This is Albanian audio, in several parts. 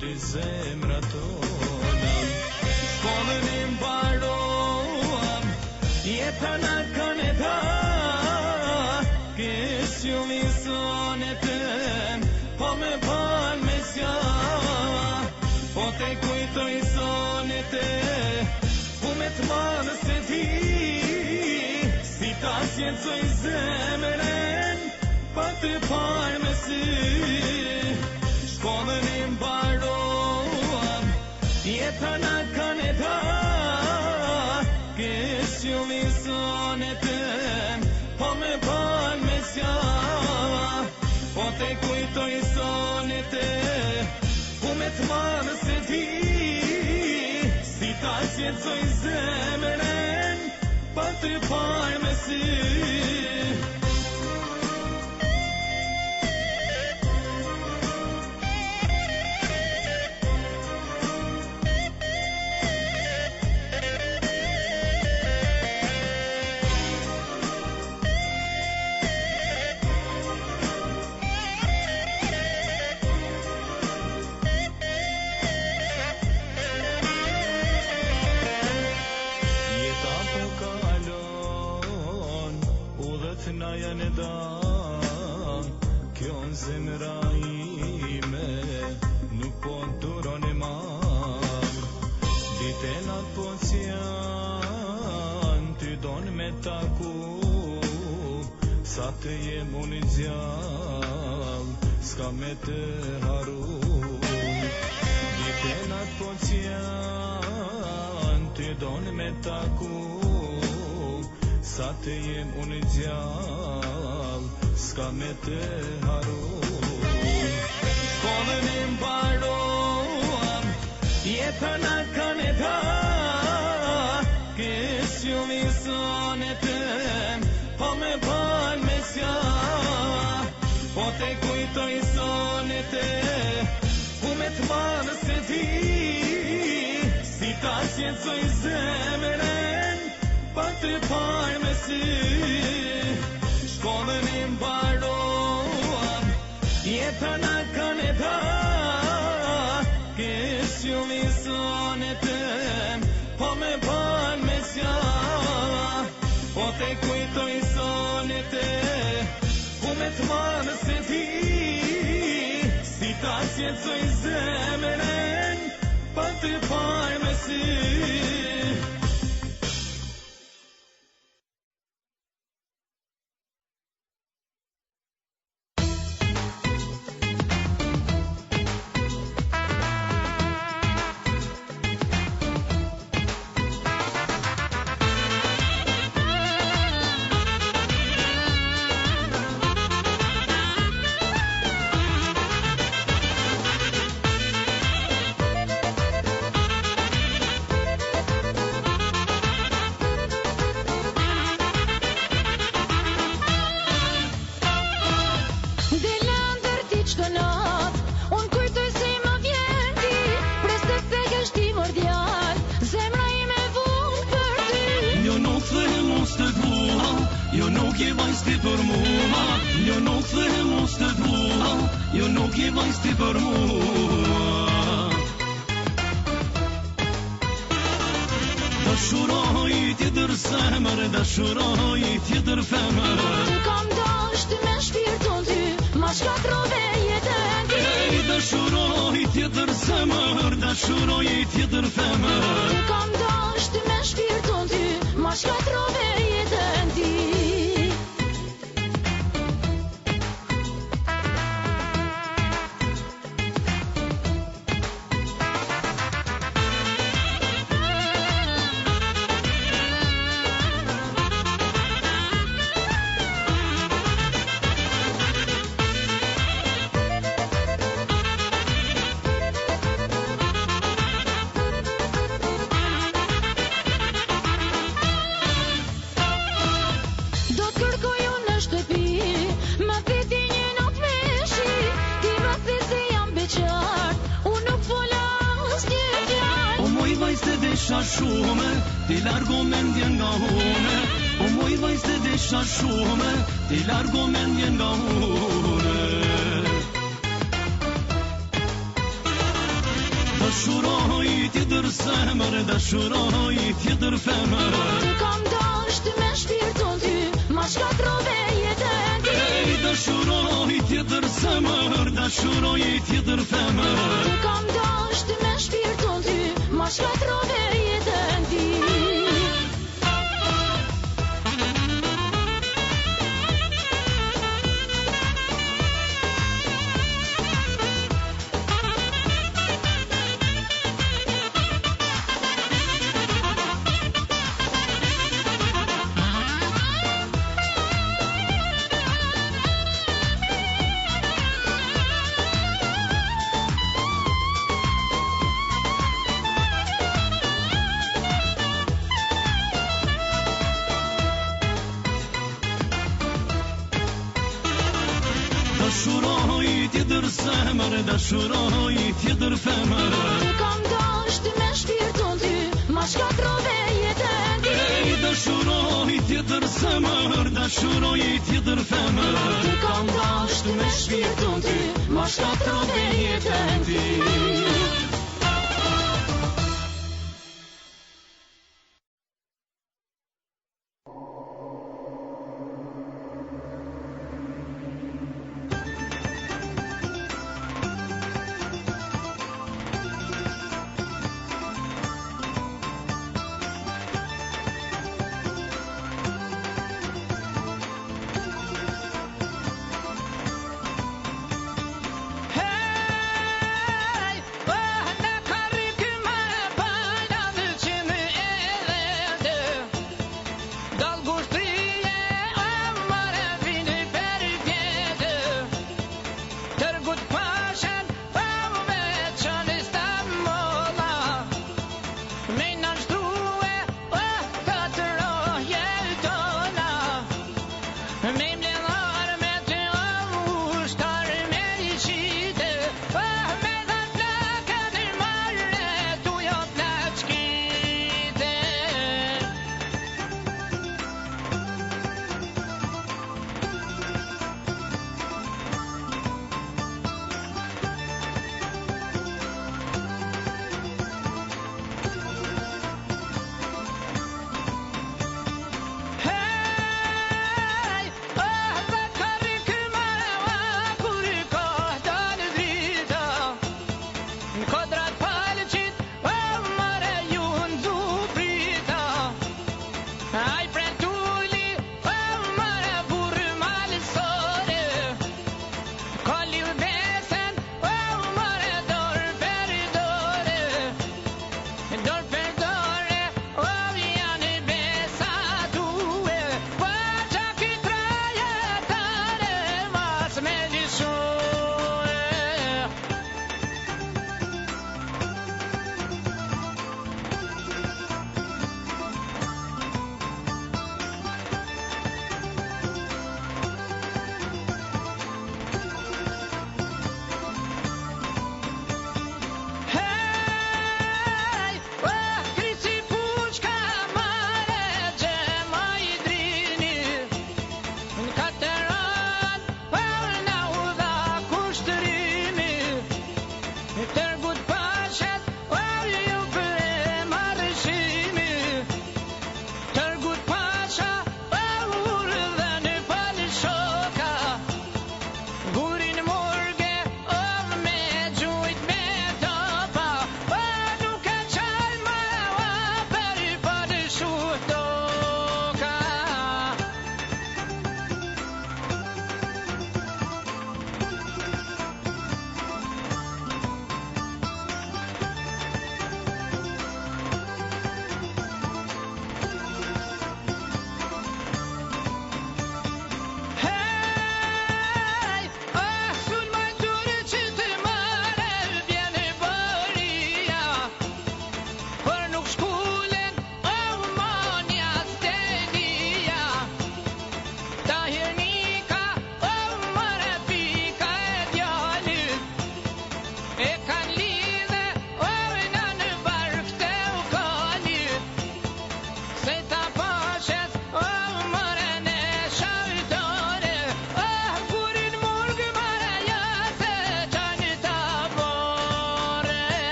dy zemra tona. Shkollën e mbaruam, jeta na kanë e dha, kisju misone tem, po me ban me zja, po te kujtoj sonet e, ku me t'manë se di, si ta sjecoj zemren, pa të parë me sy. Shkollën e mbaruam, jeta na kanë e dha, kisju misone tem, po me ban me zja, po te kujtoj sonet e, ku me t'manë se di, si ta sjecoj zemren, pa të parë me sy. Na janë e dan, kjo në zemra ime, nuk po duron e marë. Dite nat po cian, ty don me taku, sa të jem unë i gjall, s'ka me të haru. Dite nat po cian, ty don me taku, sa të jem unë i gjall, s'ka me të haru. Shkollën e mbaruam, jeta na kanë e dha, kisju misone tem, po me ban me zja, po te kujtoj sonet e, ku me t'manë se di, si ta sjecoj zemren, pa të parë me sy. Shkollën e mbaruam, jeta na kanë e dha, kisju misone tem, po me ban me zja, po te kujtoj sonet e, ku me t'manë se di, si ta sjecoj zemren, pa të parë me sy. shumë, ti largo mendjen nga une, o moj vajzë të desha shumë, ti largo mendjen nga une. Dashuroj tjetër zemër, dashuroj tjetër femër. Të kam dashur me shpirtin ty, ma shkatrove jetën ti. Dashuroj tjetër zemër, dashuroj tjetër femër. Të kam dashur me shpirtin ty, ma shkatrove jetën ti. Dashuroj tjetër zemër, dashuroj tjetër femër. Të kam dashur me shpirtin ty, ma shkatrove jetën ti. Dashuroj tjetër zemër, dashuroj tjetër femër. Të kam dashur me shpirtin ty, ma shkatrove jetën ti.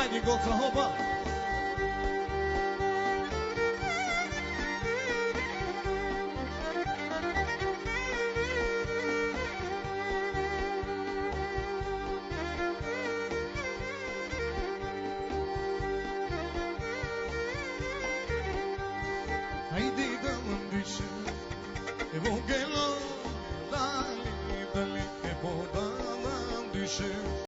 Hajde goca hopa. Hajde da më ndyshe, e vogëlo, dali, e po da më ndyshe.